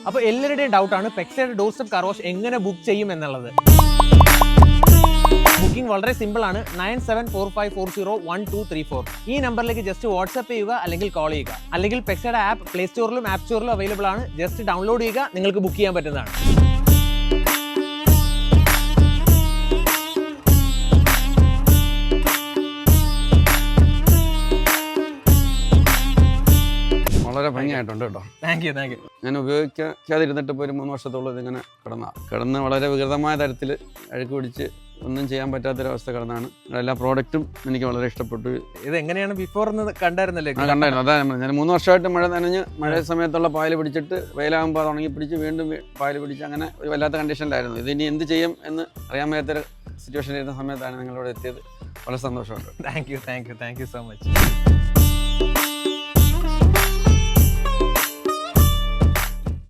അപ്പോൾ എല്ലാവരുടെയും ഡൗട്ടാണ് പെക്സയുടെ door step car wash എങ്ങനെ ബുക്ക് ചെയ്യും എന്നുള്ളത്. ബുക്കിംഗ് വളരെ സിമ്പിൾ ആണ്. 9745401234 ഈ നമ്പറിലേക്ക് ജസ്റ്റ് വാട്സ്ആപ്പ് ചെയ്യുക അല്ലെങ്കിൽ കോൾ ചെയ്യുക. അല്ലെങ്കിൽ പെക്സയുടെ ആപ്പ് പ്ലേ സ്റ്റോറിലും ആപ്പ് സ്റ്റോറിലും അവൈലബിൾ ആണ്. ജസ്റ്റ് ഡൗൺലോഡ് ചെയ്യുക, നിങ്ങൾക്ക് ബുക്ക് ചെയ്യാൻ പറ്റുന്നതാണ്. വളരെ ഭംഗിയായിട്ടുണ്ട് കേട്ടോ. Thank you. ഞാൻ ഉപയോഗിക്കാതിരുന്നിട്ട് ഇപ്പോൾ ഒരു 3 വർഷത്തോളം ഇതിങ്ങനെ കിടന്ന് വളരെ വികൃതമായ തരത്തിൽ അഴുക്ക് പിടിച്ച് ഒന്നും ചെയ്യാൻ പറ്റാത്തൊരവസ്ഥ കിടന്നാണ്. എല്ലാ പ്രോഡക്റ്റും എനിക്ക് വളരെ ഇഷ്ടപ്പെട്ടു. ഇത് എങ്ങനെയാണ് ബിഫോർ എന്ന് കണ്ടായിരുന്നല്ലേ? കണ്ടായിരുന്നു. അതാണ് ഞാൻ 3 വർഷമായിട്ട് മഴ നനഞ്ഞ് മഴ സമയത്തുള്ള പായൽ പിടിച്ചിട്ട് വെയിലാകുമ്പോൾ അത് ഉണങ്ങി പിടിച്ച് വീണ്ടും പായൽ പിടിച്ച് അങ്ങനെ ഒരു വല്ലാത്ത കണ്ടീഷനിലായിരുന്നു. ഇതിനി എന്ത് ചെയ്യും എന്ന് അറിയാൻ വയ്യാത്തൊരു സിറ്റുവേഷൻ ഇരുന്ന സമയത്താണ് നിങ്ങളിവിടെ എത്തിയത്. വളരെ സന്തോഷമുണ്ട്. Thank you so much.